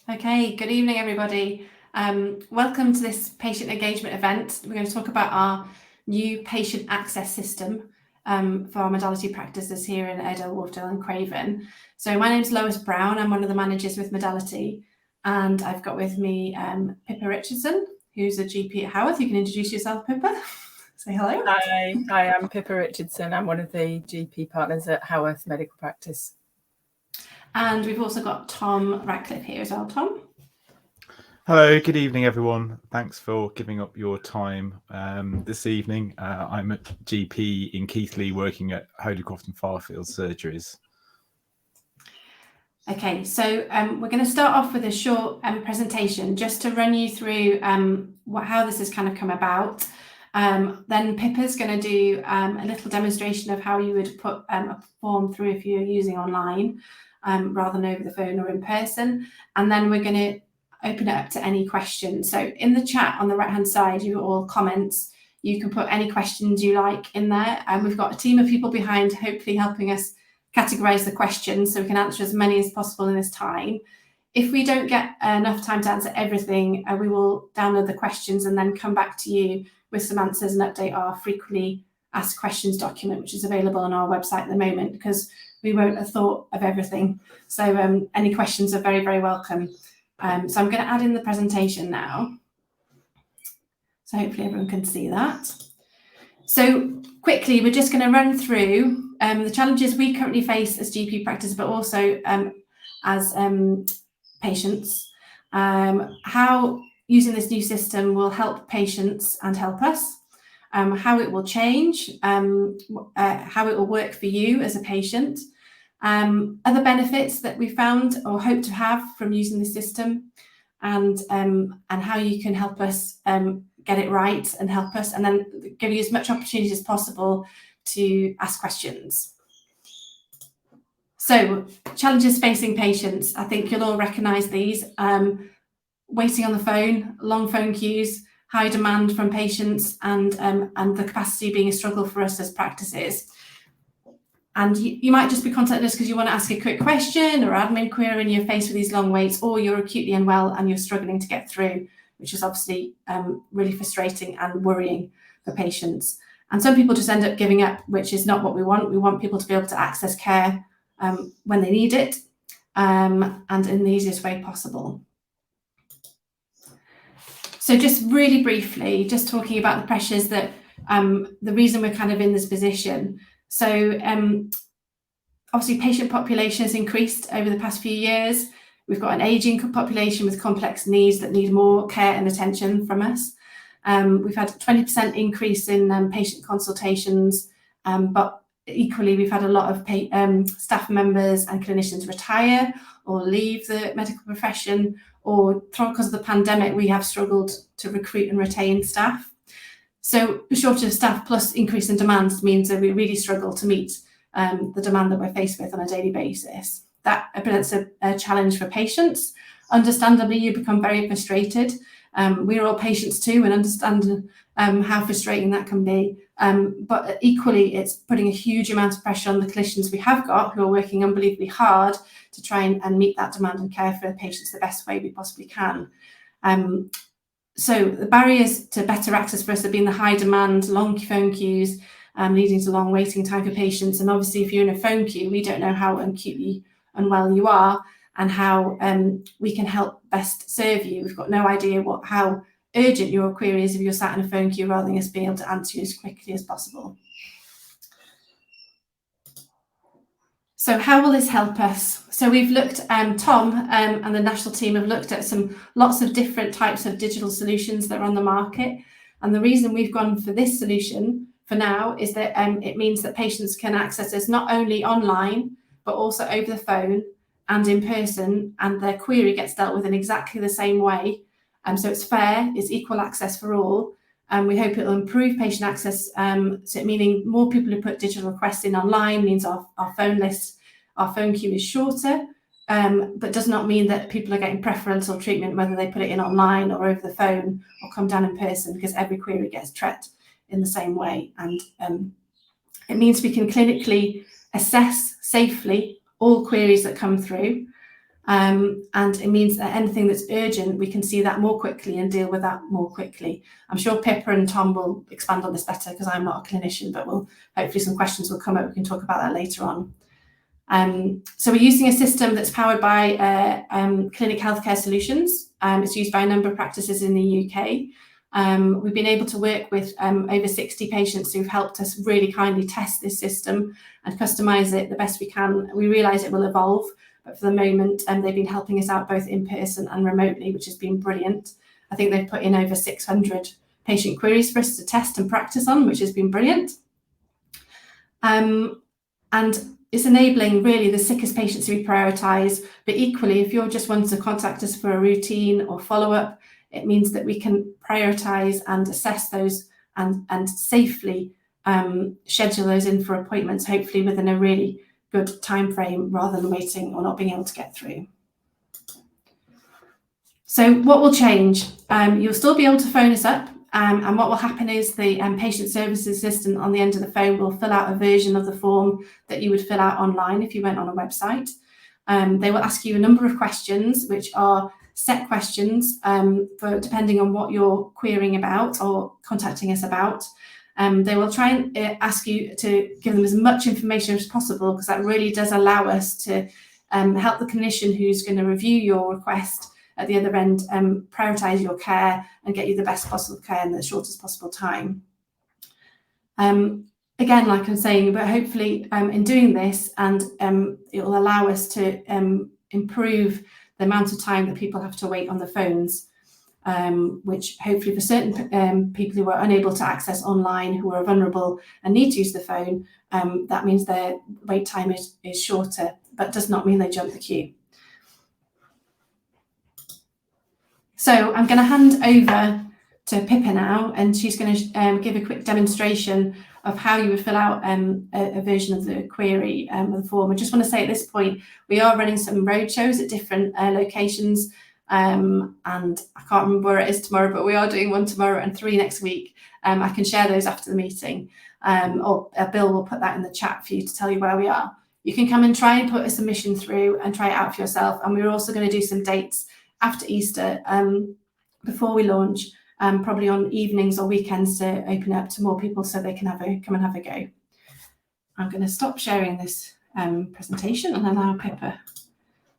Okay, good evening, everybody. Welcome to this patient engagement event. We're going to talk about our new patient access system for our modality practices here in Airedale, Wharfdale and Craven. So my name's Lois Brown. I'm one of the managers with Modality, and I've got with me Pippa Richardson, who's a GP at Haworth. You can introduce yourself, Pippa. Say hello. Hi, I'm Pippa Richardson. I'm one of the GP partners at Haworth Medical Practice. And we've also got Tom Ratcliffe here as well. Tom. Hello, good evening, everyone. Thanks for giving up your time this evening. I'm a GP in Keighley working at Holycroft and Farfield Surgeries. Okay, so we're going to start off with a short presentation just to run you through how this has kind of come about. Then Pippa's going to do a little demonstration of how you would put a form through if you're using online rather than over the phone or in person. And then we're going to open it up to any questions. So in the chat on the right hand side, you've got all comments. You can put any questions you like in there. And we've got a team of people behind, hopefully helping us categorize the questions so we can answer as many as possible in this time. If we don't get enough time to answer everything, we will download the questions and then come back to you with some answers and update our frequently asked questions document, which is available on our website at the moment, because we won't have thought of everything. So any questions are very, very welcome. So I'm going to add in the presentation now. So hopefully everyone can see that. So quickly, we're just going to run through the challenges we currently face as GP practice, but also as patients, how using this new system will help patients and help us, how it will change, how it will work for you as a patient, other benefits that we found or hope to have from using the system, and how you can help us get it right and help us, and then give you as much opportunity as possible to ask questions. So challenges facing patients, I think you'll all recognise these. Waiting on the phone, long phone queues, high demand from patients, and the capacity being a struggle for us as practices. And you might just be contacting us because you want to ask a quick question or admin query and you're faced with these long waits, or you're acutely unwell and you're struggling to get through, which is obviously really frustrating and worrying for patients. And some people just end up giving up, which is not what we want. We want people to be able to access care when they need it and in the easiest way possible. So just really briefly, just talking about the pressures that the reason we're kind of in this position. So obviously patient population has increased over the past few years. We've got an ageing population with complex needs that need more care and attention from us. We've had a 20% increase in patient consultations, but equally we've had a lot of staff members and clinicians retire or leave the medical profession, or because of the pandemic, we have struggled to recruit and retain staff. So the shortage of staff plus increase in demand means that we really struggle to meet the demand that we're faced with on a daily basis. That presents a challenge for patients. Understandably, you become very frustrated. We're all patients too and understand how frustrating that can be. But equally, it's putting a huge amount of pressure on the clinicians we have got, who are working unbelievably hard to try and meet that demand and care for patients the best way we possibly can. So the barriers to better access for us have been the high demand, long phone queues, leading to long waiting time for patients. And obviously, if you're in a phone queue, we don't know how acutely unwell you are and how we can help best serve you. We've got no idea how urgent your query is if you're sat in a phone queue, rather than us being able to answer you as quickly as possible. So how will this help us? So we've looked, Tom and the national team have looked at lots of different types of digital solutions that are on the market. And the reason we've gone for this solution for now is that it means that patients can access us not only online, but also over the phone and in person, and their query gets dealt with in exactly the same way. So it's fair, it's equal access for all. And we hope it will improve patient access, so meaning more people who put digital requests in online means our phone list, our phone queue is shorter, but does not mean that people are getting preferential treatment whether they put it in online or over the phone or come down in person, because every query gets treated in the same way. And it means we can clinically assess safely all queries that come through. And it means that anything that's urgent, we can see that more quickly and deal with that more quickly. I'm sure Pippa and Tom will expand on this better because I'm not a clinician, but hopefully some questions will come up. We can talk about that later on. So we're using a system that's powered by Clinic Healthcare Solutions. It's used by a number of practices in the UK. We've been able to work with over 60 patients who've helped us really kindly test this system and customise it the best we can. We realise it will evolve, but for the moment, they've been helping us out both in person and remotely, which has been brilliant. I think they've put in over 600 patient queries for us to test and practice on, which has been brilliant. And it's enabling really the sickest patients to be prioritised, but equally, if you're just wanting to contact us for a routine or follow-up, it means that we can prioritise and assess those and safely schedule those in for appointments, hopefully within a really good time frame rather than waiting or not being able to get through. So what will change? You'll still be able to phone us up, and what will happen is the patient services assistant on the end of the phone will fill out a version of the form that you would fill out online if you went on a website. They will ask you a number of questions, which are set questions for depending on what you're querying about or contacting us about. They will try and ask you to give them as much information as possible, because that really does allow us to help the clinician who's going to review your request at the other end, prioritise your care and get you the best possible care in the shortest possible time. Again, like I'm saying, but hopefully in doing this, and it will allow us to improve the amount of time that people have to wait on the phones, which hopefully for certain people who are unable to access online, who are vulnerable and need to use the phone, that means their wait time is shorter, but does not mean they jump the queue. So I'm going to hand over to Pippa now, and she's going to give a quick demonstration of how you would fill out a version of the query of the form. I just want to say at this point, we are running some roadshows at different locations, and I can't remember where it is tomorrow, but we are doing one tomorrow and 3 next week. I can share those after the meeting, or Bill will put that in the chat for you to tell you where we are. You can come and try and put a submission through and try it out for yourself, and we're also going to do some dates after Easter before we launch, probably on evenings or weekends to open up to more people so they can come and have a go. I'm going to stop sharing this presentation and allow Pippa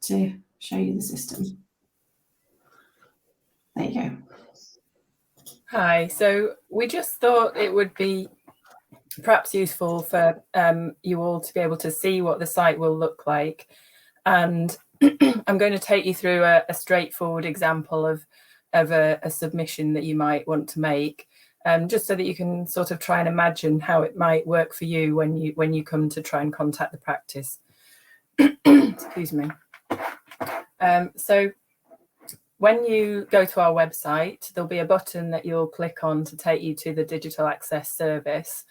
to show you the system. There you go. Hi, so we just thought it would be perhaps useful for you all to be able to see what the site will look like, and I'm going to take you through a straightforward example of a submission that you might want to make, just so that you can sort of try and imagine how it might work for you when you come to try and contact the practice. Excuse me. So when you go to our website, there'll be a button that you'll click on to take you to the digital access service,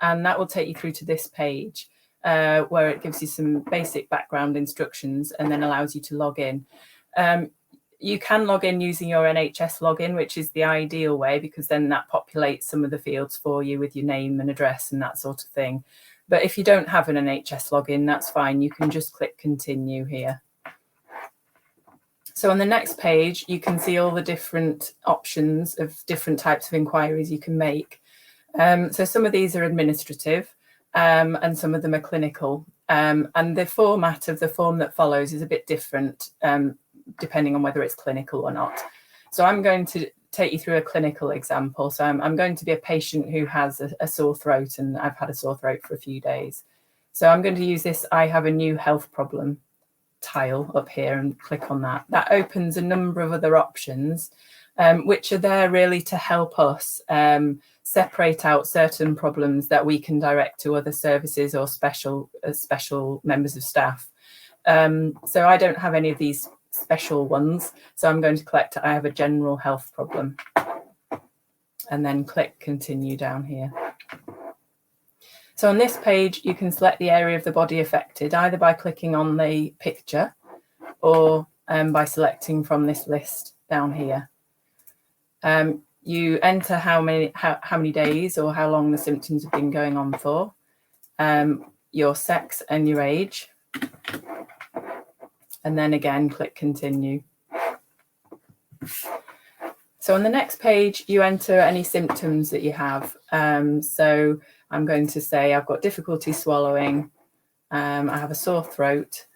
and that will take you through to this page. Where it gives you some basic background instructions and then allows you to log in. You can log in using your NHS login, which is the ideal way, because then that populates some of the fields for you with your name and address and that sort of thing. But if you don't have an NHS login, that's fine. You can just click continue here. So on the next page, you can see all the different options of different types of inquiries you can make. So some of these are administrative. And some of them are clinical. And the format of the form that follows is a bit different depending on whether it's clinical or not. So I'm going to take you through a clinical example. So I'm going to be a patient who has a sore throat, and I've had a sore throat for a few days. So I'm going to use this I have a new health problem tile up here and click on that. That opens a number of other options, which are there really to help us separate out certain problems that we can direct to other services or special members of staff. So I don't have any of these special ones, so I'm going to select I have a general health problem and then click continue down here. So on this page, you can select the area of the body affected either by clicking on the picture or by selecting from this list down here. You enter how many days or how long the symptoms have been going on for, your sex and your age, and then again click continue. So on the next page, you enter any symptoms that you have. So I'm going to say I've got difficulty swallowing, I have a sore throat,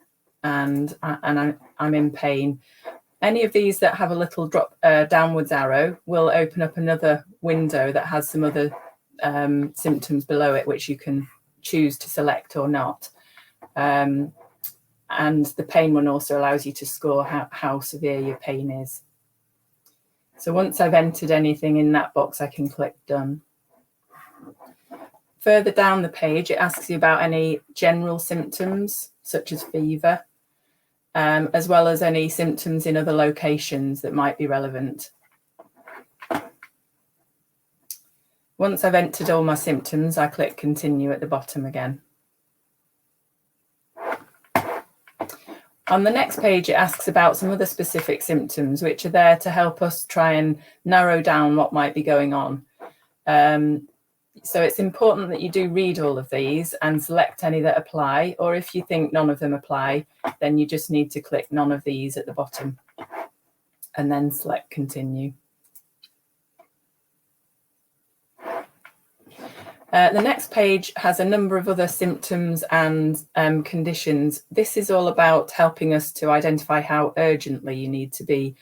and I'm in pain. Any of these that have a little drop downwards arrow will open up another window that has some other symptoms below it, which you can choose to select or not. And the pain one also allows you to score how severe your pain is. So once I've entered anything in that box, I can click done. Further down the page, it asks you about any general symptoms, such as fever, as well as any symptoms in other locations that might be relevant. Once I've entered all my symptoms, I click continue at the bottom again. On the next page, it asks about some other specific symptoms, which are there to help us try and narrow down what might be going on. So it's important that you do read all of these and select any that apply, or if you think none of them apply, then you just need to click none of these at the bottom and then select continue. The next page has a number of other symptoms and conditions. This is all about helping us to identify how urgently you need to be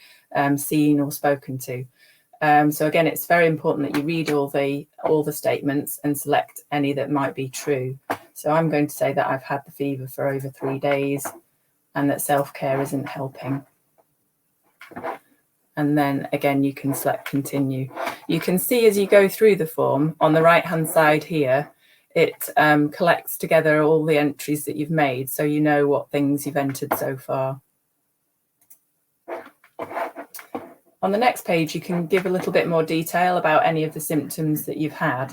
seen or spoken to. So again, it's very important that you read all the statements and select any that might be true. So I'm going to say that I've had the fever for over 3 days and that self-care isn't helping. And then again, you can select continue. You can see as you go through the form on the right hand side here, it collects together all the entries that you've made, so you know what things you've entered so far. On the next page, you can give a little bit more detail about any of the symptoms that you've had.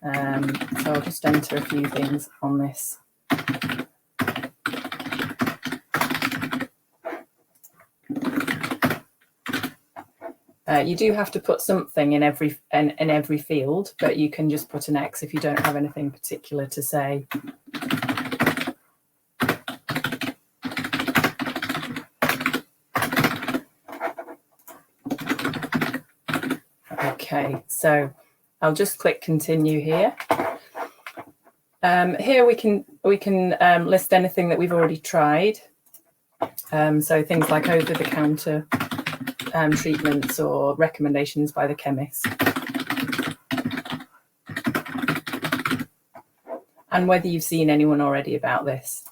So I'll just enter a few things on this. You do have to put something in every field, but you can just put an X if you don't have anything particular to say. Okay, so I'll just click continue here. Here we can list anything that we've already tried. So things like over-the-counter treatments or recommendations by the chemist. And whether you've seen anyone already about this.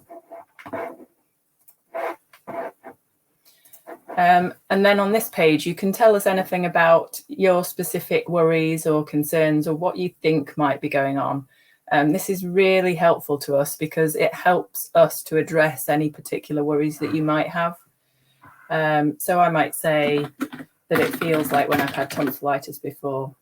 And then on this page, you can tell us anything about your specific worries or concerns or what you think might be going on. This is really helpful to us because it helps us to address any particular worries that you might have. So I might say that it feels like when I've had tonsillitis before.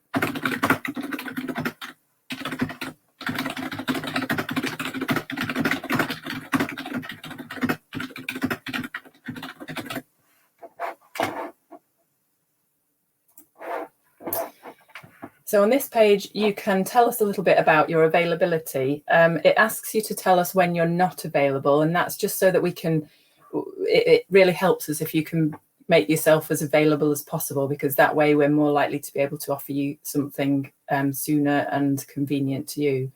So on this page, you can tell us a little bit about your availability. It asks you to tell us when you're not available, and that's just so that we can, it really helps us if you can make yourself as available as possible, because that way we're more likely to be able to offer you something sooner and convenient to you.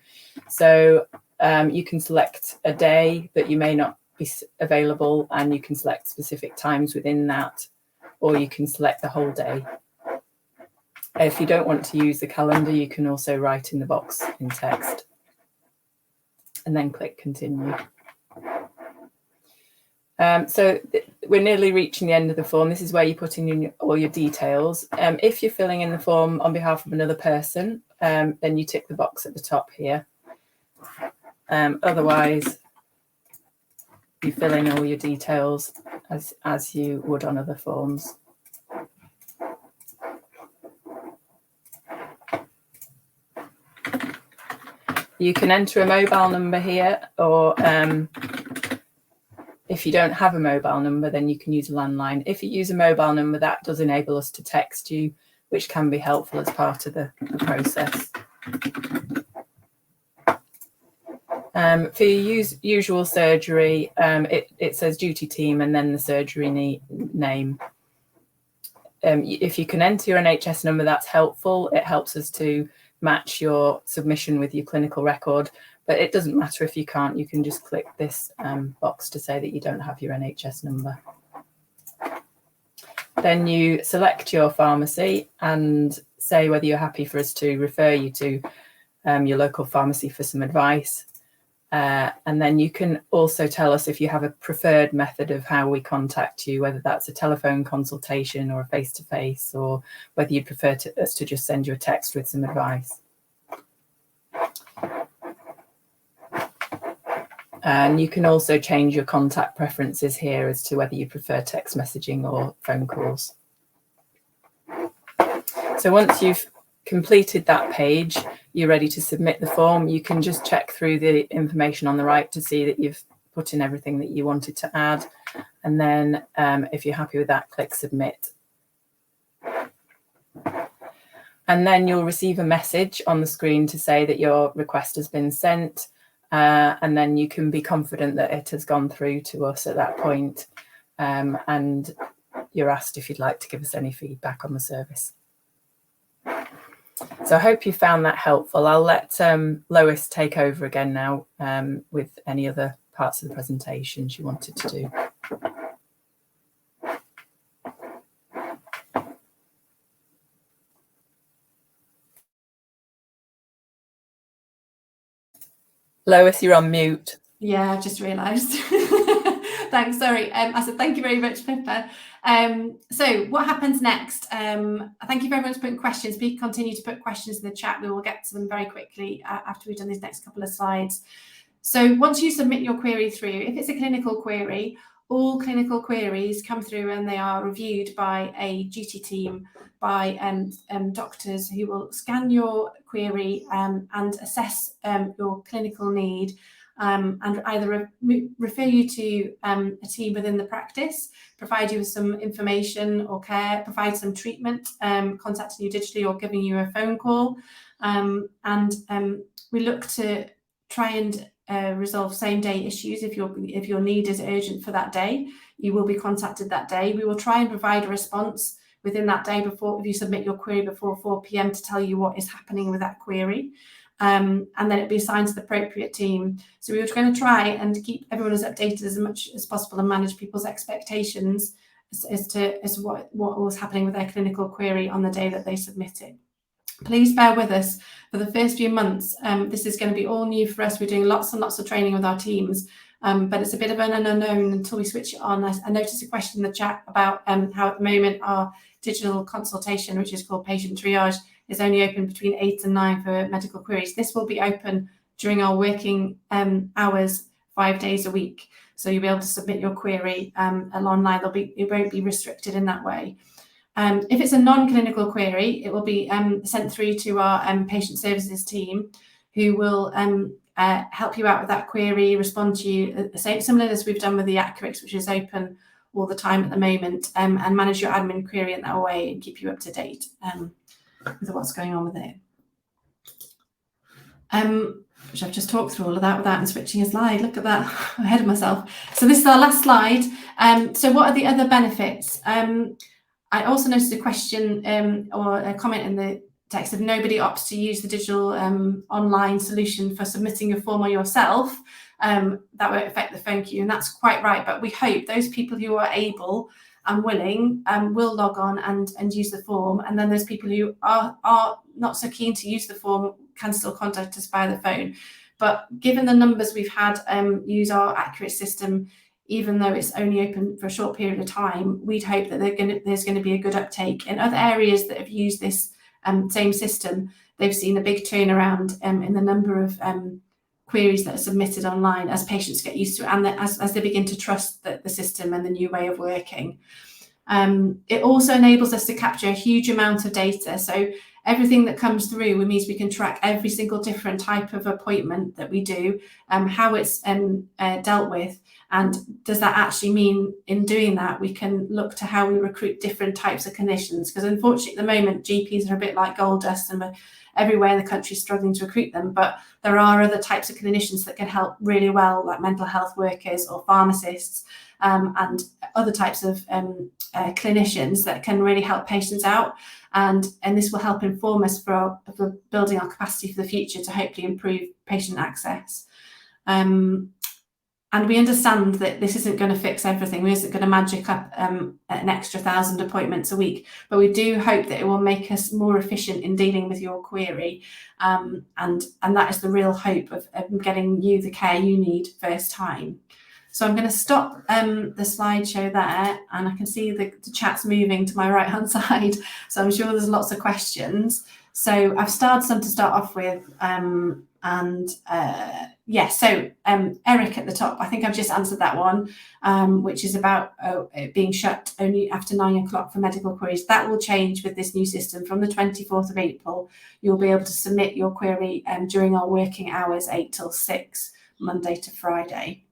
So you can select a day that you may not be available, and you can select specific times within that, or you can select the whole day. If you don't want to use the calendar, you can also write in the box in text and then click continue. So we're nearly reaching the end of the form. This is where you put in all your details. If you're filling in the form on behalf of another person, then you tick the box at the top here. Otherwise, you fill in all your details as you would on other forms. You can enter a mobile number here, or if you don't have a mobile number, then you can use a landline. If you use a mobile number, that does enable us to text you, which can be helpful as part of the process. For your usual surgery, it says duty team and then the surgery name. If you can enter your NHS number, that's helpful. It helps us to match your submission with your clinical record, but it doesn't matter if you can't. You can just click this box to say that you don't have your NHS number. Then you select your pharmacy and say whether you're happy for us to refer you to your local pharmacy for some advice. And then you can also tell us if you have a preferred method of how we contact you, whether that's a telephone consultation or a face-to-face, or whether you prefer us to just send you a text with some advice. And you can also change your contact preferences here as to whether you prefer text messaging or phone calls. So once you've completed that page, you're ready to submit the form. You can just check through the information on the right to see that you've put in everything that you wanted to add. And then if you're happy with that, click submit. And then you'll receive a message on the screen to say that your request has been sent. And then you can be confident that it has gone through to us at that point. And you're asked if you'd like to give us any feedback on the service. So I hope you found that helpful. I'll let Lois take over again now with any other parts of the presentation she wanted to do. Lois, you're on mute. Yeah, I've just realised. Thanks, sorry. I said thank you very much, Pippa. So what happens next? Thank you very much for putting questions. Please continue to put questions in the chat. We will get to them very quickly after we've done these next couple of slides. So once you submit your query through, if it's a clinical query, all clinical queries come through and they are reviewed by a duty team, by doctors who will scan your query and assess your clinical need, and either refer you to a team within the practice, provide you with some information or care, provide some treatment, contacting you digitally or giving you a phone call. And we look to try and resolve same-day issues. If your need is urgent for that day, you will be contacted that day. We will try and provide a response within that day if you submit your query before 4 p.m. to tell you what is happening with that query. And then it'll be assigned to the appropriate team. So we were going to try and keep everyone as updated as much as possible and manage people's expectations as to what was happening with their clinical query on the day that they submit it. Please bear with us for the first few months. This is going to be all new for us. We're doing lots and lots of training with our teams, but it's a bit of an unknown until we switch it on. I noticed a question in the chat about how at the moment our digital consultation, which is called patient triage, is only open between 8 and 9 for medical queries. This will be open during our working hours, 5 days a week. So you'll be able to submit your query online. It won't be restricted in that way. If it's a non-clinical query, it will be sent through to our patient services team, who will help you out with that query, respond to you, similar as we've done with the Accurix, which is open all the time at the moment, and manage your admin query in that way and keep you up to date with what's going on with it. Which I've just talked through all of that without switching a slide. Look at that, I'm ahead of myself. So this is our last slide. So what are the other benefits? I also noticed a question or a comment in the text of nobody opts to use the digital online solution for submitting your form or yourself. That won't affect the phone queue, and that's quite right. But we hope those people who are able and willing will log on and use the form. And then those people who are not so keen to use the form can still contact us via the phone. But given the numbers we've had use our Accurate system, even though it's only open for a short period of time, we'd hope that there's going to be a good uptake. In other areas that have used this same system, they've seen a big turnaround in the number of queries that are submitted online as patients get used to it and as they begin to trust the system and the new way of working. It also enables us to capture a huge amount of data. So everything that comes through means we can track every single different type of appointment that we do, how it's dealt with, And does that actually mean in doing that we can look to how we recruit different types of clinicians? Because unfortunately at the moment GPs are a bit like gold dust and we're everywhere in the country struggling to recruit them, but there are other types of clinicians that can help really well, like mental health workers or pharmacists, and other types of clinicians that can really help patients out. And this will help inform us for building our capacity for the future to hopefully improve patient access. And we understand that this isn't going to fix everything. We isn't going to magic up an extra 1,000 appointments a week, but we do hope that it will make us more efficient in dealing with your query. And that is the real hope of getting you the care you need first time. So I'm going to stop the slideshow there, and I can see the chat's moving to my right hand side. So I'm sure there's lots of questions. So I've started some to start off with. Eric at the top, I think I've just answered that one, which is about it being shut only after 9 o'clock for medical queries. That will change with this new system. From the 24th of April, you'll be able to submit your query during our working hours, 8 till 6, Monday to Friday.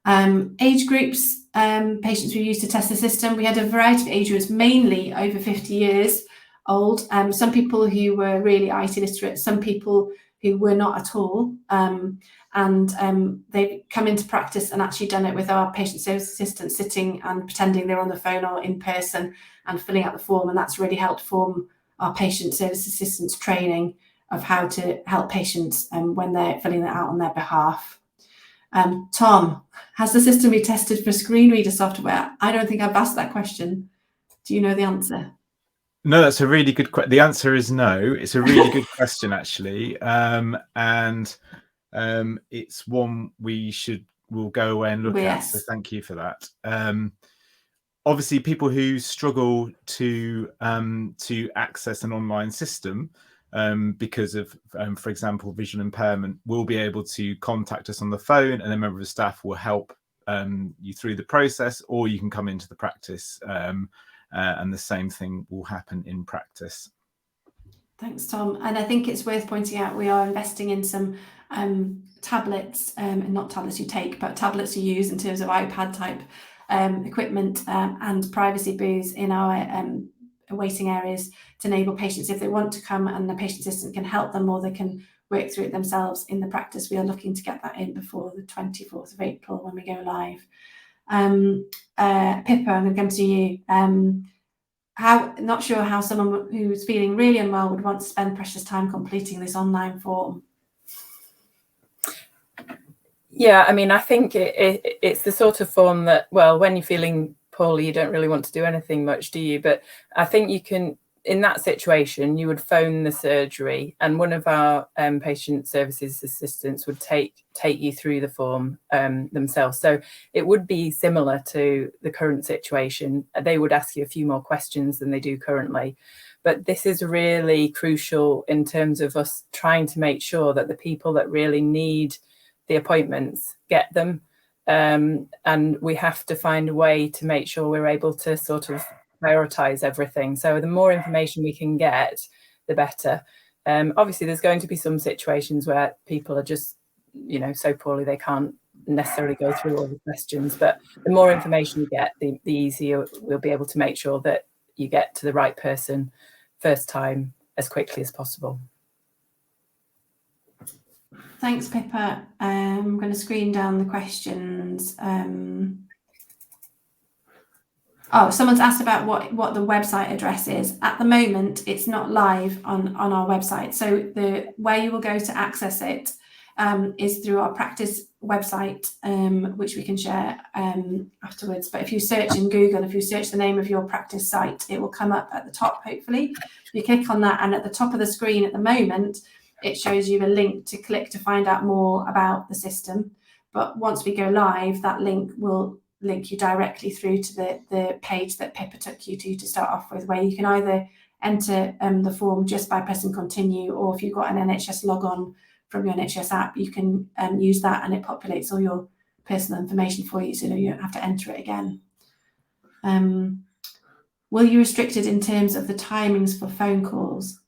Age groups, patients we used to test the system. We had a variety of age groups, mainly over 50 years old. Some people who were really IT literate, some people who were not at all, and they've come into practice and actually done it with our patient service assistant sitting and pretending they're on the phone or in person and filling out the form, and that's really helped form our patient service assistants training of how to help patients when they're filling that out on their behalf. Tom, has the system been tested for screen reader software? I don't think I've asked that question. Do you know the answer? No, that's a really good question. The answer is no. It's a really good question, actually. It's one we'll go away and look at. So thank you for that. Obviously, people who struggle to access an online system because of, for example, visual impairment, will be able to contact us on the phone, and a member of the staff will help you through the process, or you can come into the practice. And the same thing will happen in practice. Thanks, Tom. And I think it's worth pointing out we are investing in some tablets, and not tablets you take, but tablets you use in terms of iPad type equipment, and privacy booths in our waiting areas to enable patients, if they want to come and the patient assistant can help them or they can work through it themselves in the practice. We are looking to get that in before the 24th of April when we go live. Pippa, I'm going to come to you. Not sure how someone who's feeling really unwell would want to spend precious time completing this online form. Yeah, I mean, I think it's the sort of form that, well, when you're feeling poorly, you don't really want to do anything much, do you? But I think you can, in that situation, you would phone the surgery, and one of our patient services assistants would take you through the form themselves. So it would be similar to the current situation. They would ask you a few more questions than they do currently. But this is really crucial in terms of us trying to make sure that the people that really need the appointments get them. And we have to find a way to make sure we're able to sort of prioritize everything. So the more information we can get, the better. Obviously, there's going to be some situations where people are just, so poorly they can't necessarily go through all the questions. But the more information you get, the easier we'll be able to make sure that you get to the right person first time as quickly as possible. Thanks, Pippa. I'm going to screen down the questions. Someone's asked about what the website address is. At the moment, it's not live on our website. So the way you will go to access it is through our practice website, which we can share afterwards. But if you search in Google, if you search the name of your practice site, it will come up at the top, hopefully. You click on that, and at the top of the screen at the moment, it shows you a link to click to find out more about the system. But once we go live, that link will link you directly through to the page that Pippa took you to start off with, where you can either enter the form just by pressing continue, or if you've got an NHS logon from your NHS app, you can use that, and it populates all your personal information for you, so you don't have to enter it again. Will you restrict it in terms of the timings for phone calls?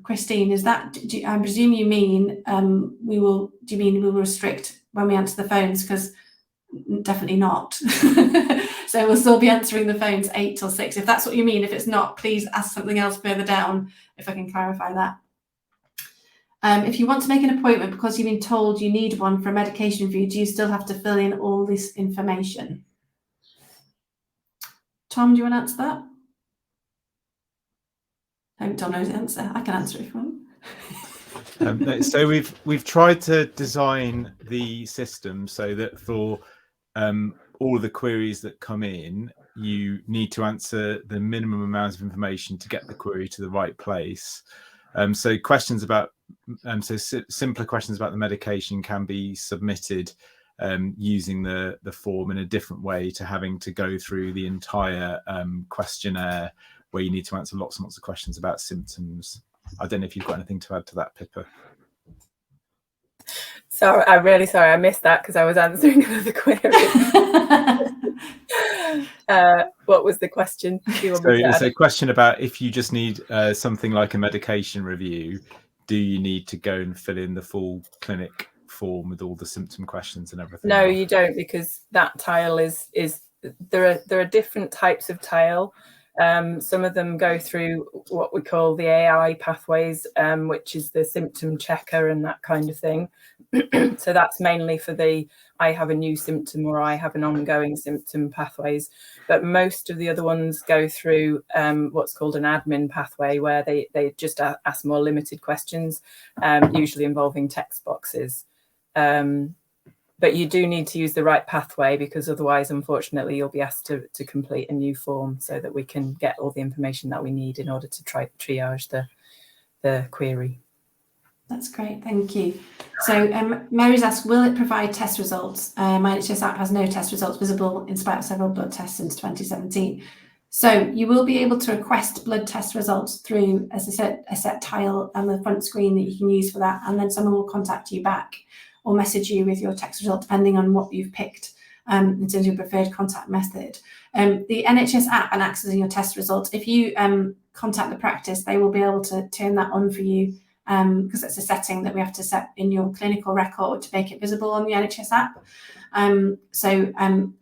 Christine, is that? I presume you mean we will restrict when we answer the phones, because definitely not. So we'll still be answering the phones 8 till 6. If that's what you mean. If it's not, please ask something else further down, if I can clarify that. If you want to make an appointment because you've been told you need one for a medication review, do you still have to fill in all this information? Tom, do you want to answer that? I hope Tom knows the answer. I can answer it if you want. So we've tried to design the system so that for all of the queries that come in, you need to answer the minimum amount of information to get the query to the right place. So questions about simpler questions about the medication can be submitted using the form in a different way to having to go through the entire questionnaire, where you need to answer lots and lots of questions about symptoms. I don't know if you've got anything to add to that, Pippa. So I'm really sorry I missed that because I was answering another query. What was the question? It's a question about if you just need something like a medication review, do you need to go and fill in the full clinic form with all the symptom questions and everything? No, you don't, because that tile is there are different types of tile. Some of them go through what we call the AI pathways, which is the symptom checker and that kind of thing. So that's mainly for the I have a new symptom or I have an ongoing symptom pathways. But most of the other ones go through what's called an admin pathway, where they just ask more limited questions, usually involving text boxes. But you do need to use the right pathway, because otherwise, unfortunately, you'll be asked to complete a new form so that we can get all the information that we need in order to try triage the query. That's great, thank you. So Mary's asked, will it provide test results? My NHS app has no test results visible in spite of several blood tests since 2017. So you will be able to request blood test results through, as I said, a set tile on the front screen that you can use for that, and then someone will contact you back or message you with your text result, depending on what you've picked in terms of your preferred contact method. The NHS app and accessing your test results, if you contact the practice, they will be able to turn that on for you, because it's a setting that we have to set in your clinical record to make it visible on the NHS app.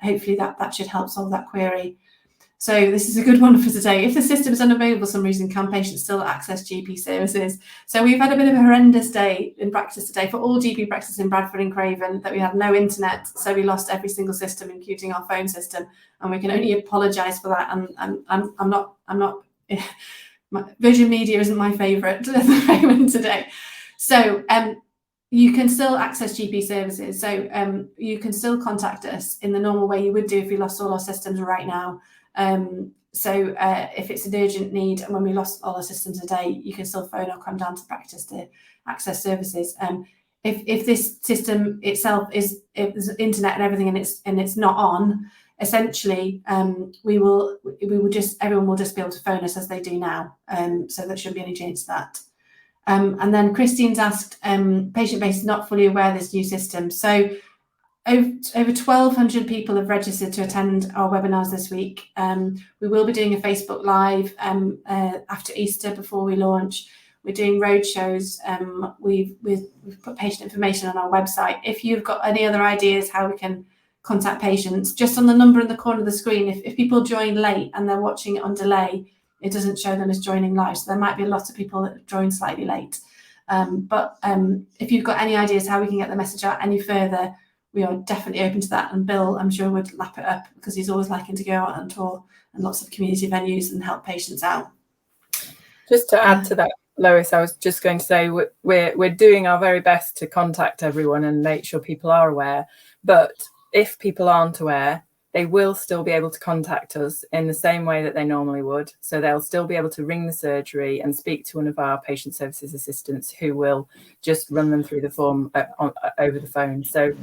Hopefully that should help solve that query. So this is a good one for today. If the system is unavailable for some reason, can patients still access GP services? So we've had a bit of a horrendous day in practice today for all GP practices in Bradford and Craven, that we had no internet. So we lost every single system, including our phone system. And we can only apologise for that. And I'm not Virgin Media isn't my favourite at the moment today. So you can still access GP services. So you can still contact us in the normal way you would do if we lost all our systems right now. If it's an urgent need, and when we lost all our systems a day, you can still phone or come down to practice to access services. If this system itself is internet and everything and it's not on, essentially everyone will just be able to phone us as they do now. So there shouldn't be any change to that. And then Christine's asked, patient base is not fully aware of this new system. So over 1,200 people have registered to attend our webinars this week. We will be doing a Facebook Live after Easter before we launch. We're doing roadshows. We've put patient information on our website. If you've got any other ideas how we can contact patients, just on the number in the corner of the screen, if people join late and they're watching it on delay, it doesn't show them as joining live. So there might be a lot of people that join slightly late. But if you've got any ideas how we can get the message out any further, we are definitely open to that. And Bill, I'm sure, would lap it up, because he's always liking to go out on tour and lots of community venues and help patients out. Just to add to that, Lois, I was just going to say we're doing our very best to contact everyone and make sure people are aware. But if people aren't aware, they will still be able to contact us in the same way that they normally would. So they'll still be able to ring the surgery and speak to one of our patient services assistants, who will just run them through the form over the phone. So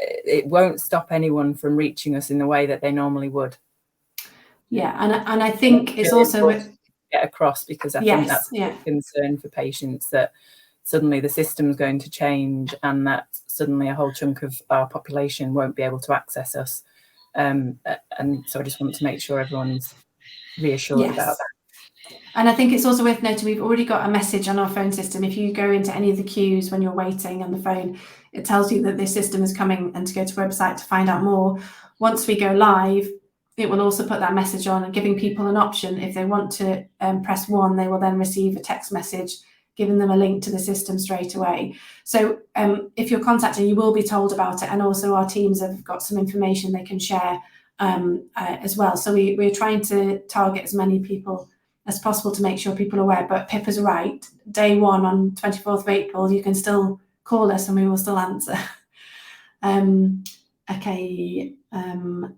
it won't stop anyone from reaching us in the way that they normally would. Yeah, and I think it's also get across, because I think that's a concern for patients, that suddenly the system's going to change and that suddenly a whole chunk of our population won't be able to access us. And so I just want to make sure everyone's reassured about that. And I think it's also worth noting we've already got a message on our phone system. If you go into any of the queues when you're waiting on the phone, it tells you that this system is coming and to go to website to find out more. Once we go live, it will also put that message on and giving people an option. If they want to press 1, they will then receive a text message giving them a link to the system straight away. So if you're contacting, you will be told about it, and also our teams have got some information they can share as well. So we're trying to target as many people as possible to make sure people are aware. But Pippa's right. Day 1 on 24th of April, you can still call us and we will still answer.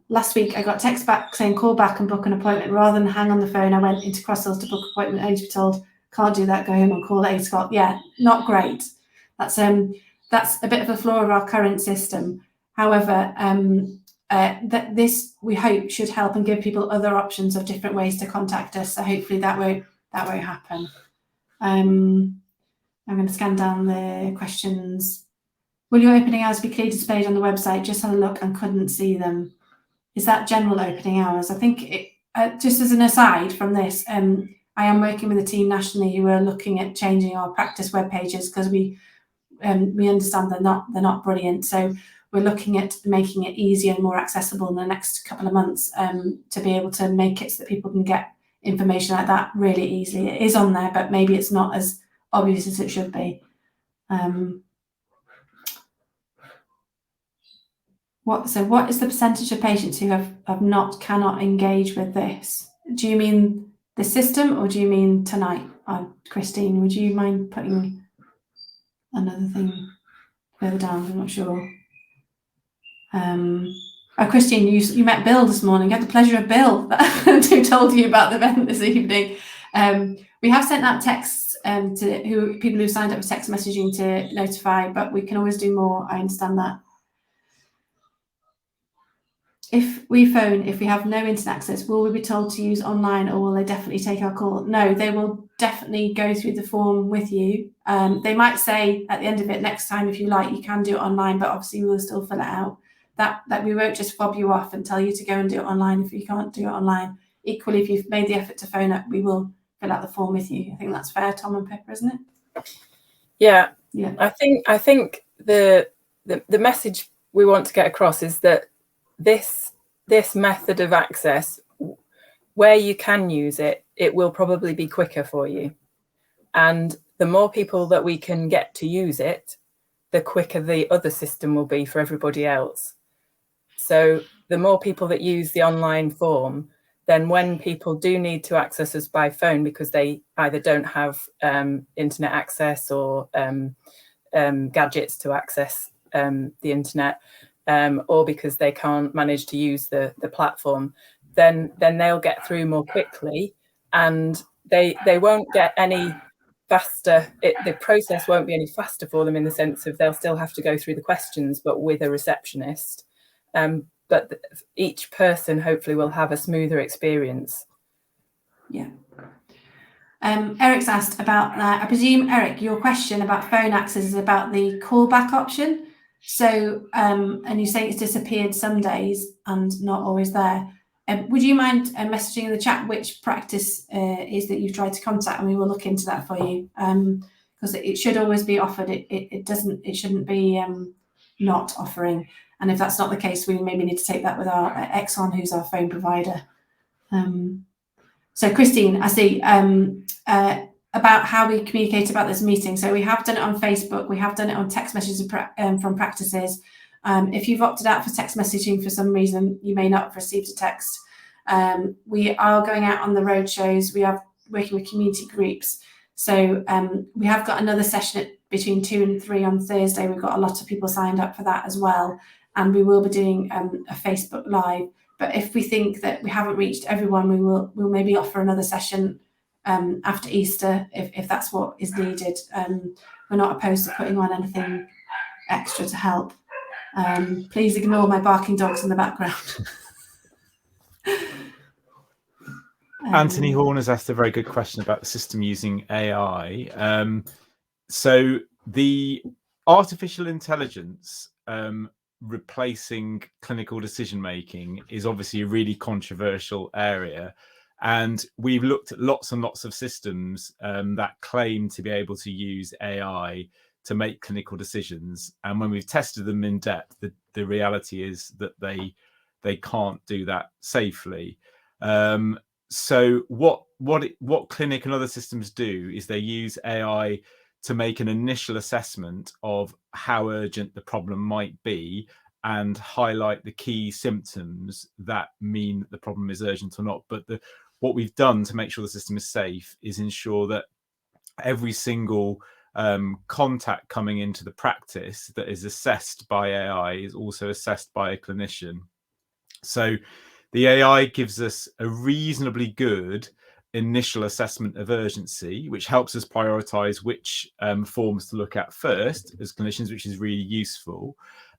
Last week I got text back saying call back and book an appointment. Rather than hang on the phone, I went into Crosshill to book an appointment only to be told can't do that, go home and call at 8 o'clock. Yeah, not great. That's a bit of a flaw of our current system. However, that this we hope should help and give people other options of different ways to contact us. So hopefully that won't happen. I'm going to scan down the questions. Will your opening hours be clearly displayed on the website? Just had a look and couldn't see them. Is that general opening hours? I think just as an aside from this, I am working with a team nationally who are looking at changing our practice web pages because we understand they're not brilliant. So we're looking at making it easier and more accessible in the next couple of months to be able to make it so that people can get information like that really easily. It is on there, but maybe it's not as obvious as it should be. What is the percentage of patients who cannot engage with this? Do you mean the system or do you mean tonight? Christine, would you mind putting another thing further down? I'm not sure. Christine, you met Bill this morning. You had the pleasure of Bill who told you about the event this evening. We have sent out texts to people who signed up with text messaging to notify, but we can always do more. I understand that. If we phone, if we have no internet access, will we be told to use online or will they definitely take our call? No, they will definitely go through the form with you. They might say at the end of it, next time, if you like, you can do it online, but obviously we'll still fill it out. That we won't just fob you off and tell you to go and do it online if you can't do it online. Equally, if you've made the effort to phone up, we will fill out the form with you. I think that's fair, Tom and Pippa, isn't it? Yeah. I think the message we want to get across is that this method of access, where you can use it, it will probably be quicker for you. And the more people that we can get to use it, the quicker the other system will be for everybody else. So the more people that use the online form, then when people do need to access us by phone because they either don't have internet access or gadgets to access the internet, or because they can't manage to use the platform, then they'll get through more quickly and they won't get any faster. The process won't be any faster for them in the sense of they'll still have to go through the questions, but with a receptionist. But each person hopefully will have a smoother experience. Yeah. Eric's asked about that. I presume, Eric, your question about phone access is about the callback option. So, and you say it's disappeared some days and not always there. Would you mind messaging in the chat which practice is that you've tried to contact, and we will look into that for you, because it should always be offered. It shouldn't be not offering. And if that's not the case, we maybe need to take that with our Exxon, who's our phone provider. So Christine, I see about how we communicate about this meeting. So we have done it on Facebook. We have done it on text messages from practices. If you've opted out for text messaging for some reason, you may not have received a text. We are going out on the roadshows. We are working with community groups. So we have got another session between 2 and 3 on Thursday. We've got a lot of people signed up for that as well. And we will be doing a Facebook Live. But if we think that we haven't reached everyone, we'll maybe offer another session after Easter if that's what is needed. We're not opposed to putting on anything extra to help. Please ignore my barking dogs in the background. Anthony Horn has asked a very good question about the system using AI. So the artificial intelligence replacing clinical decision making is obviously a really controversial area, And we've looked at lots and lots of systems that claim to be able to use AI to make clinical decisions. And when we've tested them in depth, the reality is that they can't do that safely. So what clinic and other systems do is they use AI to make an initial assessment of how urgent the problem might be and highlight the key symptoms that mean that the problem is urgent or not. But what we've done to make sure the system is safe is ensure that every single contact coming into the practice that is assessed by AI is also assessed by a clinician. So the AI gives us a reasonably good initial assessment of urgency, which helps us prioritize which forms to look at first as clinicians, which is really useful.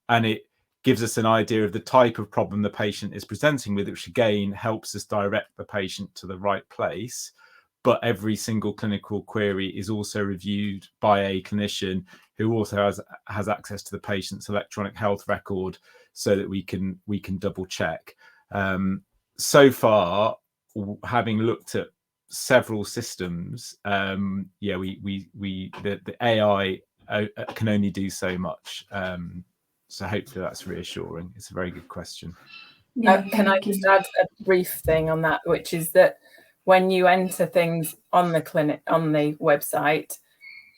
And it gives us an idea of the type of problem the patient is presenting with, which again helps us direct the patient to the right place. But every single clinical query is also reviewed by a clinician who also has access to the patient's electronic health record, so that we can double check. So far, having looked at several systems, the AI can only do so much. So hopefully that's reassuring. It's a very good question. Yeah, can I just add a brief thing on that, which is that when you enter things on the website,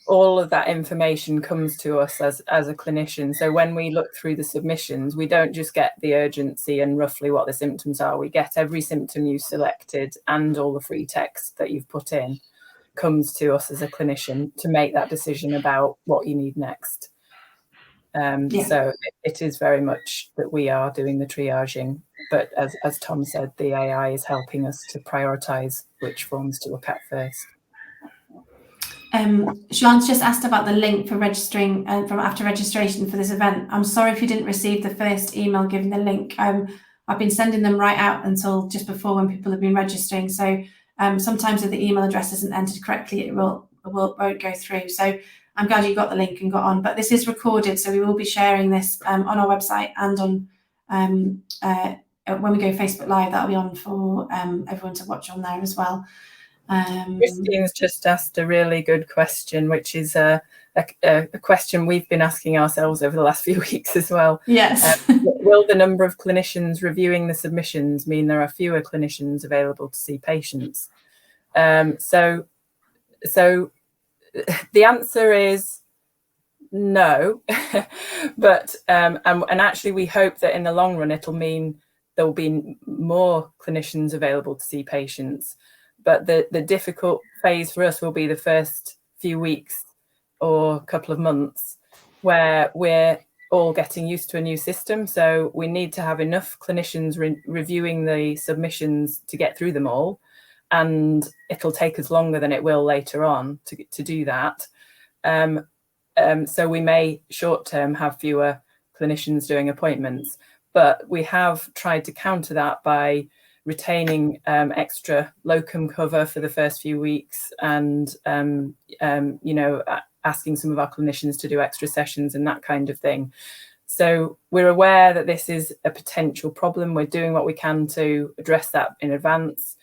all of that information comes to us as a clinician. So when we look through the submissions, we don't just get the urgency and roughly what the symptoms are. We get every symptom you selected, and all the free text that you've put in comes to us as a clinician to make that decision about what you need next. So it is very much that we are doing the triaging, but as Tom said, the AI is helping us to prioritize which forms to look at first. Siobhan's just asked about the link for registering from after registration for this event. I'm sorry if you didn't receive the first email giving the link. I've been sending them right out until just before when people have been registering. So sometimes if the email address isn't entered correctly, it won't go through. So I'm glad you got the link and got on. But this is recorded, so we will be sharing this on our website and on when we go Facebook Live. That'll be on for everyone to watch on there as well. Christine's just asked a really good question, which is a question we've been asking ourselves over the last few weeks as well. Yes. Will the number of clinicians reviewing the submissions mean there are fewer clinicians available to see patients? So the answer is no, but and actually we hope that in the long run it'll mean there will be more clinicians available to see patients. But the difficult phase for us will be the first few weeks or couple of months, where we're all getting used to a new system. So we need to have enough clinicians reviewing the submissions to get through them all. And it'll take us longer than it will later on to do that. So we may short term have fewer clinicians doing appointments, but we have tried to counter that by retaining extra locum cover for the first few weeks, and asking some of our clinicians to do extra sessions and that kind of thing. So we're aware that this is a potential problem. We're doing what we can to address that in advance,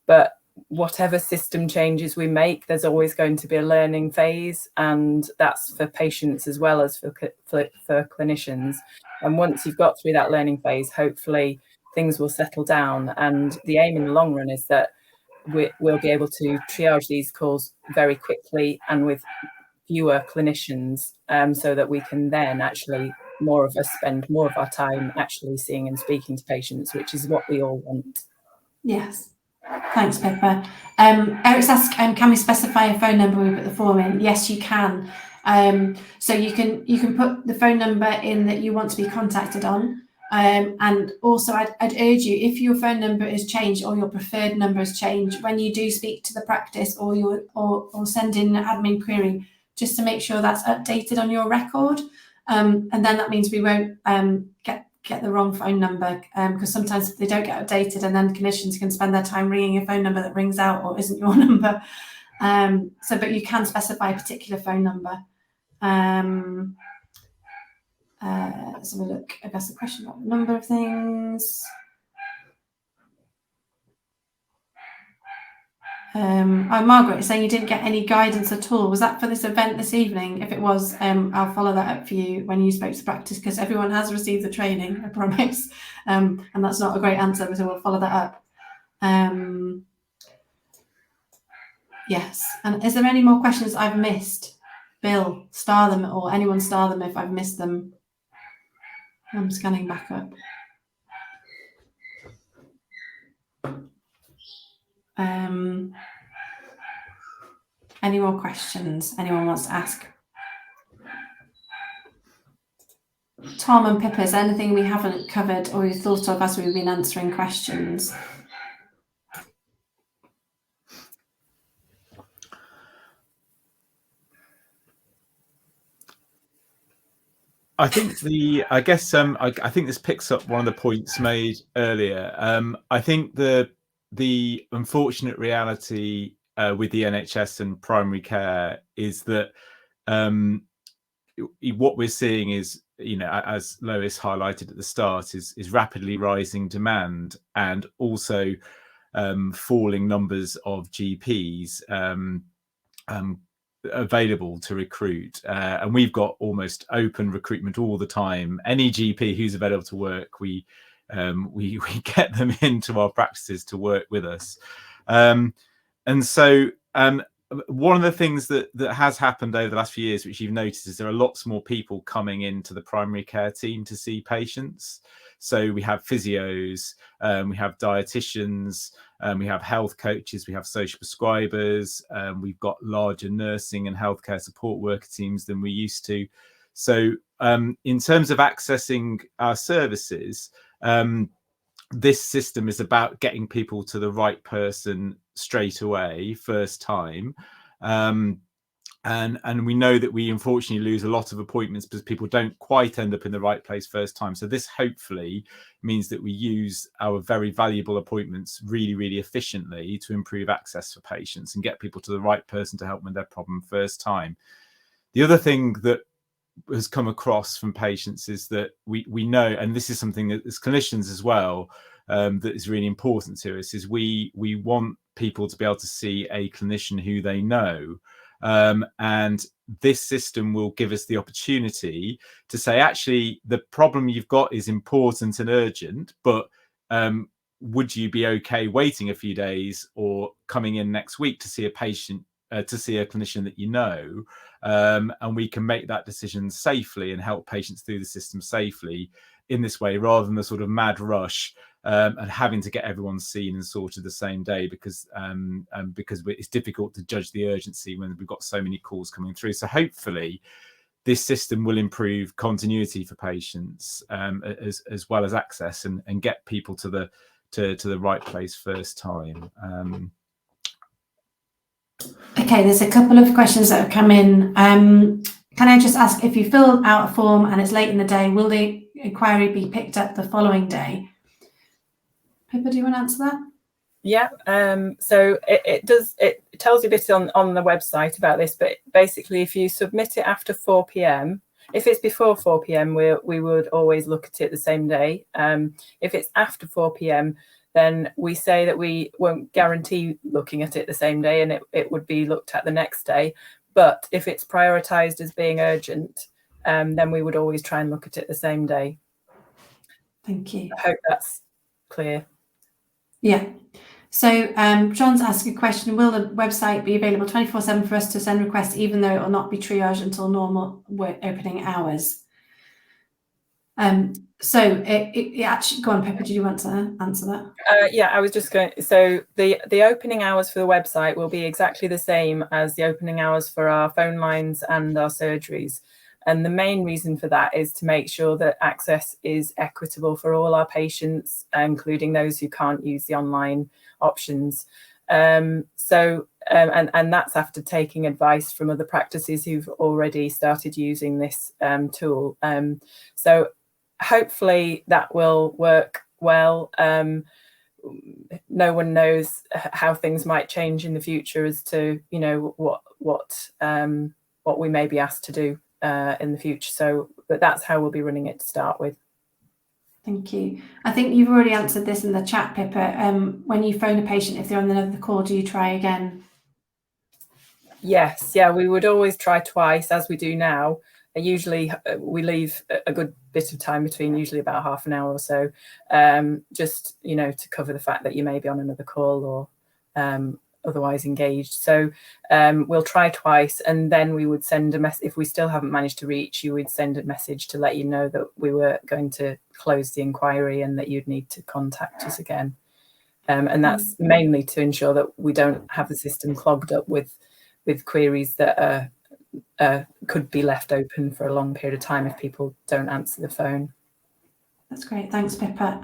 but whatever system changes we make, there's always going to be a learning phase, and that's for patients as well as for clinicians. And once you've got through that learning phase, hopefully things will settle down. And the aim in the long run is that we'll be able to triage these calls very quickly and with fewer clinicians, so that we can then actually, more of us spend more of our time actually seeing and speaking to patients, which is what we all want. Yes. Thanks, Pippa. Eric's asked, can we specify a phone number when we put the form in? Yes, you can. So you can put the phone number in that you want to be contacted on. And also I'd urge you, if your phone number is changed or your preferred number has changed, when you do speak to the practice or send in an admin query, just to make sure that's updated on your record. And then that means we won't get the wrong phone number, because sometimes they don't get updated, and then clinicians can spend their time ringing a phone number that rings out or isn't your number. But you can specify a particular phone number. Let's have a look. I guess a question about a number of things. Margaret is saying you didn't get any guidance at all. Was that for this event this evening? If it was, I'll follow that up for you when you spoke to practice, because everyone has received the training, I promise. And that's not a great answer, so we'll follow that up. Yes. And is there any more questions I've missed? Bill, star them, or anyone star them if I've missed them. I'm scanning back up. Any more questions anyone wants to ask? Tom and Pippa, is there anything we haven't covered or you thought of as we've been answering questions? I think I think this picks up one of the points made earlier. I think the unfortunate reality with the NHS and primary care is that what we're seeing is, as Lois highlighted at the start, is rapidly rising demand and also falling numbers of GPs available to recruit, and we've got almost open recruitment all the time. Any GP who's available to work, we get them into our practices to work with us, and so one of the things that has happened over the last few years, which you've noticed, is there are lots more people coming into the primary care team to see patients. So we have physios, we have dietitians, we have health coaches, we have social prescribers, we've got larger nursing and healthcare support worker teams than we used to. So in terms of accessing our services, this system is about getting people to the right person straight away, first time. And we know that we unfortunately lose a lot of appointments because people don't quite end up in the right place first time. So this hopefully means that we use our very valuable appointments really, really efficiently to improve access for patients and get people to the right person to help them with their problem first time. The other thing that has come across from patients is that we know, and this is something that as clinicians as well, that is really important to us, is we want people to be able to see a clinician who they know. And this system will give us the opportunity to say, actually, the problem you've got is important and urgent, but would you be okay waiting a few days or coming in next week to see a patient, to see a clinician that you know? And we can make that decision safely and help patients through the system safely in this way, rather than the sort of mad rush and having to get everyone seen and sorted the same day, because it's difficult to judge the urgency when we've got so many calls coming through. So hopefully this system will improve continuity for patients as well as access, and get people to the right place first time. Okay, there's a couple of questions that have come in. Can I just ask, if you fill out a form and it's late in the day, will the inquiry be picked up the following day? Pippa, do you want to answer that? Yeah, so it tells you a bit on the website about this, but basically if you submit it after 4 p.m, if it's before 4 p.m, we would always look at it the same day. If it's after 4 p.m, then we say that we won't guarantee looking at it the same day, and it would be looked at the next day. But if it's prioritized as being urgent, then we would always try and look at it the same day. Thank you. I hope that's clear. Yeah. So John's asked a question: will the website be available 24/7 for us to send requests, even though it will not be triaged until normal work opening hours? So it actually, go on, Pippa, do you want to answer that? Yeah, I was just going. So the opening hours for the website will be exactly the same as the opening hours for our phone lines and our surgeries. And the main reason for that is to make sure that access is equitable for all our patients, including those who can't use the online options. And that's after taking advice from other practices who've already started using this tool. So hopefully that will work well. No one knows how things might change in the future as to, what we may be asked to do in the future. So, but that's how we'll be running it to start with. Thank you. I think you've already answered this in the chat, Pippa. When you phone a patient, if they're on another call, do you try again? Yes, yeah, we would always try twice, as we do now. Usually we leave a good bit of time between, usually about half an hour or so, just, you know, to cover the fact that you may be on another call or otherwise engaged. So we'll try twice, and then we would send a message. If we still haven't managed to reach you, we'd send a message to let you know that we were going to close the inquiry and that you'd need to contact us again. And that's mainly to ensure that we don't have the system clogged up with queries that could be left open for a long period of time if people don't answer the phone. That's great. Thanks, Pippa.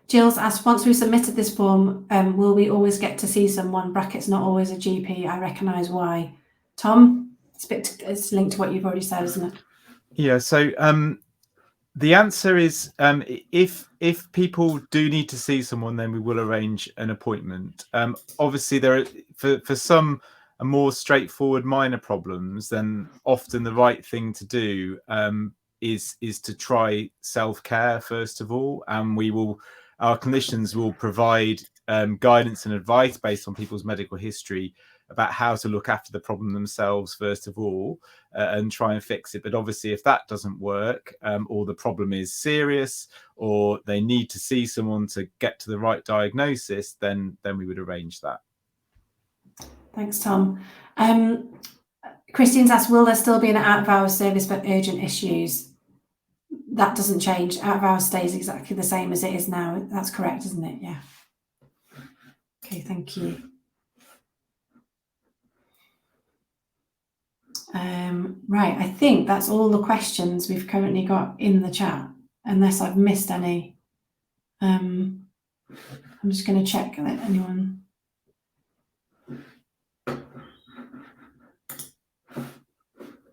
Jill's asked, once we've submitted this form, will we always get to see someone? Brackets, not always a GP. I recognise why. Tom, it's linked to what you've already said, isn't it? Yeah. So the answer is if people do need to see someone, then we will arrange an appointment. Obviously, there are for some more straightforward minor problems, then often the right thing to do is to try self-care first of all, and our clinicians will provide guidance and advice based on people's medical history about how to look after the problem themselves first of all, and try and fix it. But obviously, if that doesn't work, or the problem is serious, or they need to see someone to get to the right diagnosis, then we would arrange that. Thanks, Tom. Christine's asked, will there still be an out-of-hours service for urgent issues? That doesn't change. Out-of-hours stays exactly the same as it is now. That's correct, isn't it? Yeah. Okay, thank you. Right, I think that's all the questions we've currently got in the chat, unless I've missed any. I'm just going to check that anyone...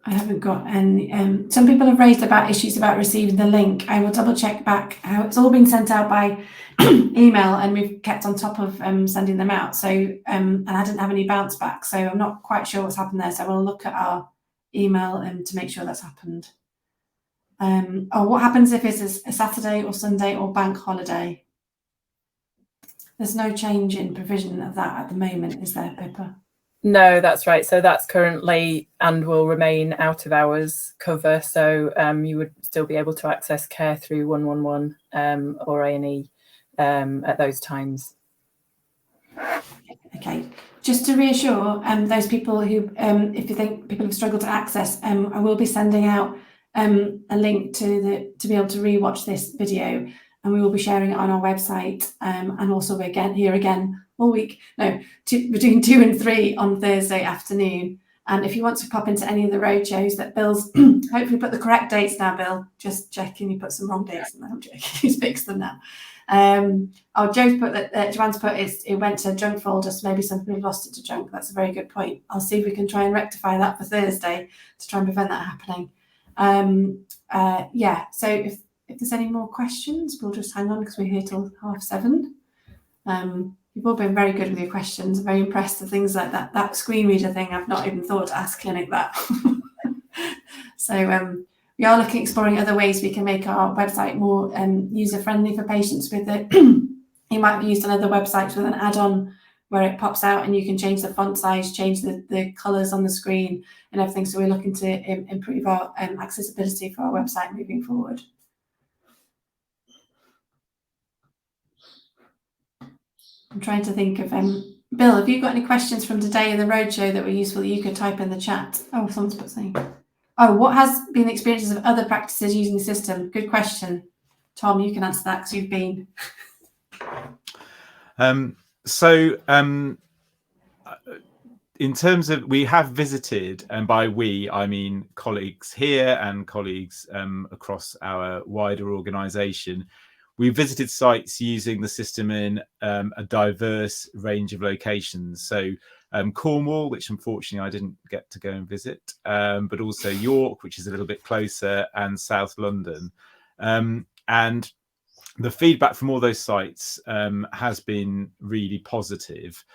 I haven't got any. Some people have raised about issues about receiving the link. I will double check back how it's all been sent out by email, and we've kept on top of sending them out. So, and I didn't have any bounce back, so I'm not quite sure what's happened there. So we'll look at our email to make sure that's happened. What happens if it's a Saturday or Sunday or bank holiday? There's no change in provision of that at the moment, is there, Pippa? No, that's right. So that's currently and will remain out of hours cover. So you would still be able to access care through 111 or A&E at those times. Okay, just to reassure those people who, if you think people have struggled to access, I will be sending out a link to be able to rewatch this video, and we will be sharing it on our website, and also here again all week. No, between 2 and 3 on Thursday afternoon. And if you want to pop into any of the roadshows that Bill's hopefully put the correct dates now, Bill. Just checking you put some wrong dates in there. I'm joking. He's fixed them now. Joe's put that Joanne's put it went to junk folder, so maybe some people lost it to junk. That's a very good point. I'll see if we can try and rectify that for Thursday to try and prevent that happening. Yeah, so if there's any more questions, we'll just hang on because we're here till 7:30. You've all been very good with your questions. I'm very impressed with things like that. That screen reader thing, I've not even thought to ask Clinic that. So we are exploring other ways we can make our website more user-friendly for patients with it. You might have used on other websites with an add-on where it pops out and you can change the font size, change the colours on the screen and everything. So we're looking to improve our accessibility for our website moving forward. I'm trying to think of Bill, have you got any questions from today in the roadshow that were useful that you could type in the chat? Oh, someone's put something. Oh, what has been the experiences of other practices using the system? Good question. Tom, you can answer that because you've been. In terms of, we have visited, and by we, I mean colleagues here and colleagues across our wider organisation. We visited sites using the system in a diverse range of locations. So Cornwall, which unfortunately I didn't get to go and visit, but also York, which is a little bit closer, and South London. And the feedback from all those sites has been really positive.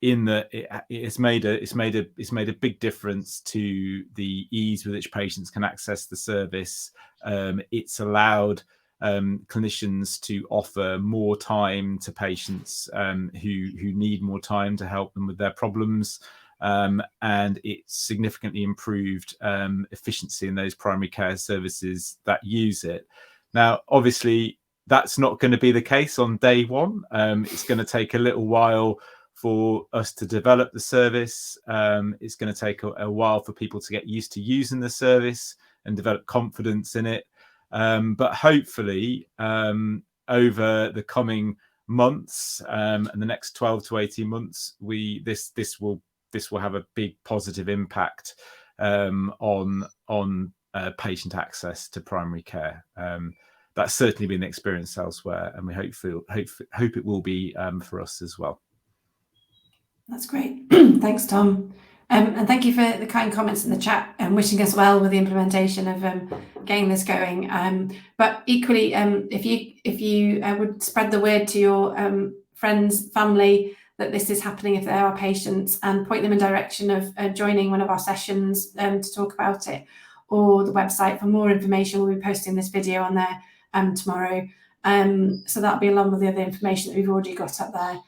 in that it's made a big difference to the ease with which patients can access the service. It's allowed clinicians to offer more time to patients who need more time to help them with their problems. And it's significantly improved efficiency in those primary care services that use it. Now, obviously, that's not going to be the case on day one. It's going to take a little while for us to develop the service. It's going to take a while for people to get used to using the service and develop confidence in it. But hopefully, over the coming months and the next 12 to 18 months, this will have a big positive impact on patient access to primary care. That's certainly been experienced elsewhere, and we hope it will be for us as well. That's great. Thanks, Tom. And thank you for the kind comments in the chat and wishing us well with the implementation of getting this going. But equally, if you would spread the word to your friends, family, that this is happening if there are patients, and point them in direction of joining one of our sessions to talk about it, or the website for more information. We'll be posting this video on there tomorrow. So that'll be along with the other information that we've already got up there.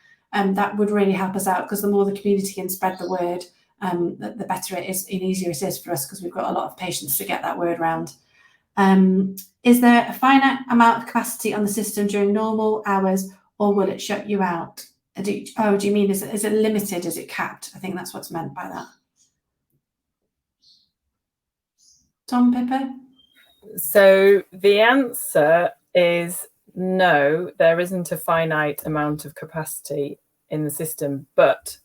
That would really help us out, because the more the community can spread the word, the better it is and easier it is for us, because we've got a lot of patients to get that word around. Is there a finite amount of capacity on the system during normal hours, or will it shut you out? Do you mean is it limited? Is it capped? I think that's what's meant by that. Tom, Pippa? So the answer is no, there isn't a finite amount of capacity in the system, but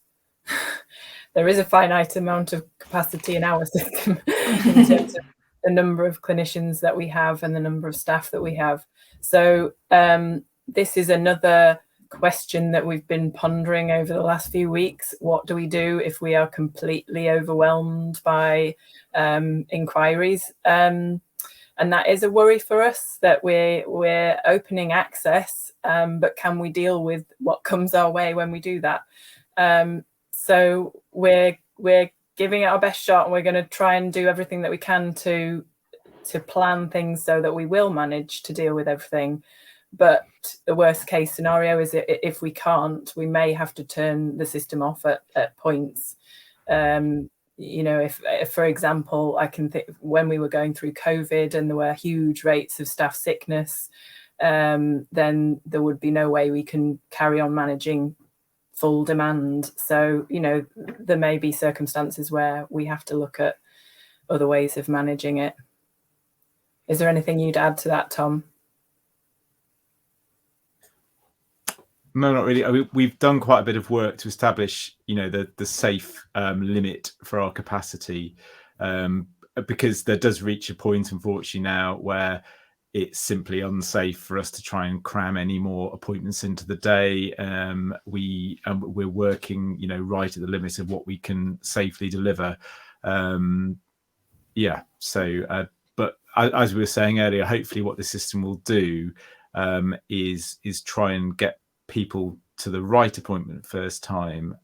there is a finite amount of capacity in our system in terms of the number of clinicians that we have and the number of staff that we have. So this is another question that we've been pondering over the last few weeks. What do we do if we are completely overwhelmed by inquiries? And that is a worry for us, that we're opening access, but can we deal with what comes our way when we do that? So we're giving it our best shot, and we're going to try and do everything that we can to plan things so that we will manage to deal with everything. But the worst case scenario is if we can't, we may have to turn the system off at points. You know, if for example, I can think when we were going through COVID and there were huge rates of staff sickness, then there would be no way we can carry on managing full demand. So, you know, there may be circumstances where we have to look at other ways of managing it. Is there anything you'd add to that, Tom? No, not really. I mean, we've done quite a bit of work to establish, you know, the safe limit for our capacity, because there does reach a point, unfortunately, now where it's simply unsafe for us to try and cram any more appointments into the day. We're working, you know, right at the limit of what we can safely deliver. Yeah. So, but as we were saying earlier, hopefully, what the system will do is try and get people to the right appointment first time,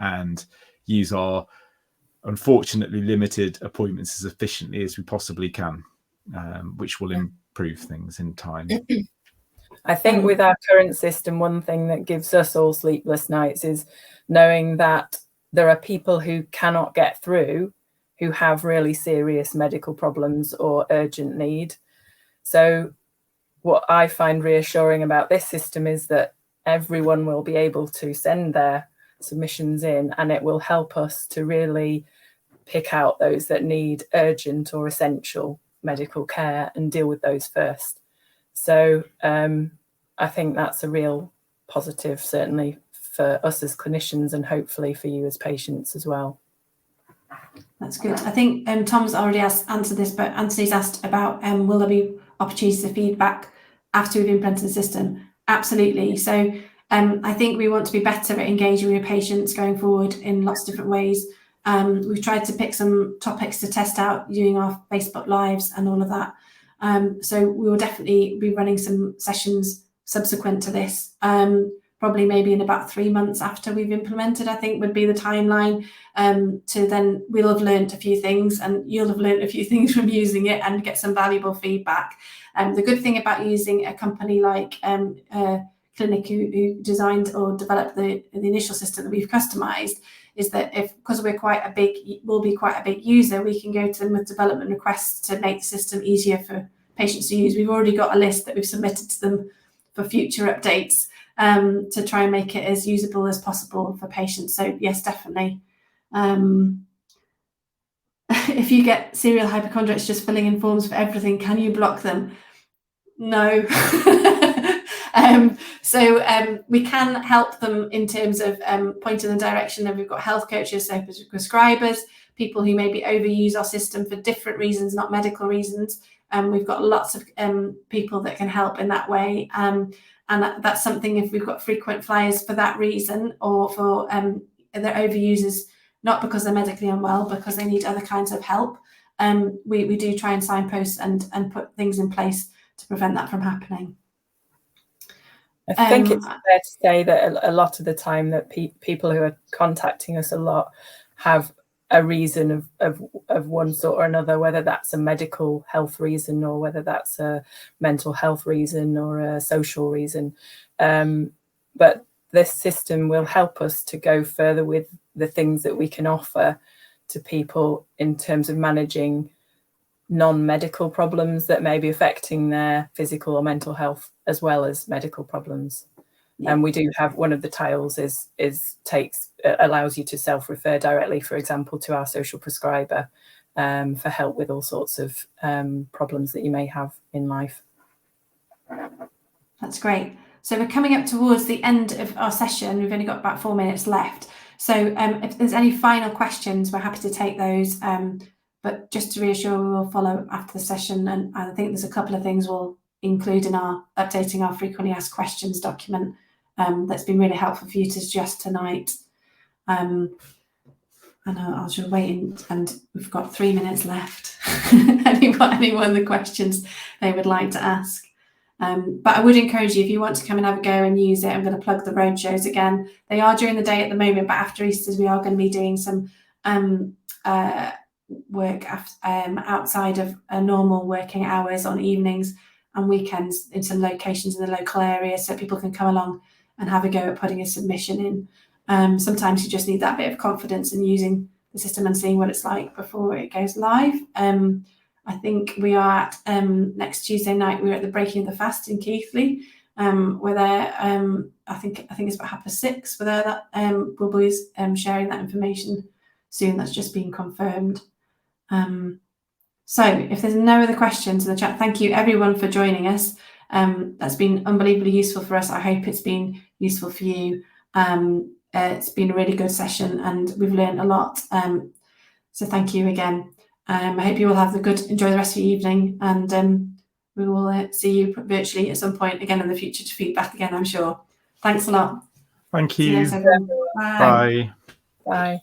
and use our unfortunately limited appointments as efficiently as we possibly can, which will improve things in time. I think with our current system, one thing that gives us all sleepless nights is knowing that there are people who cannot get through, who have really serious medical problems or urgent need. So what I find reassuring about this system is that everyone will be able to send their submissions in, and it will help us to really pick out those that need urgent or essential medical care and deal with those first. So I think that's a real positive, certainly for us as clinicians, and hopefully for you as patients as well. That's good. I think Tom's already answered this, but Anthony's asked about will there be opportunities for feedback after we've implemented the system? Absolutely. So I think we want to be better at engaging with patients going forward in lots of different ways. We've tried to pick some topics to test out using our Facebook Lives and all of that. So we will definitely be running some sessions subsequent to this. probably maybe in about 3 months after we've implemented, I think would be the timeline. To then we'll have learned a few things, and you'll have learned a few things from using it and get some valuable feedback. The good thing about using a company like Clinic, who designed or developed the initial system that we've customized, is that because we'll be quite a big user, we can go to them with development requests to make the system easier for patients to use. We've already got a list that we've submitted to them for future updates, to try and make it as usable as possible for patients. So yes, definitely. If you get serial hypochondriacs just filling in forms for everything, can you block them? No. We can help them in terms of pointing the direction. And we've got health coaches, so prescribers, people who maybe overuse our system for different reasons, not medical reasons. We've got lots of people that can help in that way. And that's something, if we've got frequent flyers for that reason, or for their overusers, not because they're medically unwell, because they need other kinds of help, we do try and signpost and put things in place to prevent that from happening. I think it's fair to say that a lot of the time that people who are contacting us a lot have a reason of one sort or another, whether that's a medical health reason or whether that's a mental health reason or a social reason. But this system will help us to go further with the things that we can offer to people in terms of managing non-medical problems that may be affecting their physical or mental health, as well as medical problems. Yeah. And we do have one of the tiles allows you to self-refer directly, for example, to our social prescriber for help with all sorts of problems that you may have in life. That's great. So we're coming up towards the end of our session. We've only got about 4 minutes left. So if there's any final questions, we're happy to take those. But just to reassure, we will follow after the session. And I think there's a couple of things we'll include in our updating our frequently asked questions document that's been really helpful for you to suggest tonight. And I'll just wait, and we've got 3 minutes left. Anyone of the questions they would like to ask. But I would encourage you, if you want to come and have a go and use it, I'm going to plug the roadshows again. They are during the day at the moment, but after Easter we are going to be doing some work outside of normal working hours on evenings and weekends in some locations in the local area, so people can come along and have a go at putting a submission in. Sometimes you just need that bit of confidence in using the system and seeing what it's like before it goes live. I think we are at next Tuesday night. We're at the Breaking of the Fast in Keighley. We're there. I think it's about 6:30. We're there. We'll be sharing that information soon. That's just been confirmed. So if there's no other questions in the chat, thank you everyone for joining us. That's been unbelievably useful for us. I hope it's been useful for you. It's been a really good session and we've learned a lot. So thank you again. I hope you all enjoy the rest of your evening, and we will see you virtually at some point again in the future to feedback again, I'm sure. Thanks a lot. Thank you. See you next time. Bye. Bye. Bye.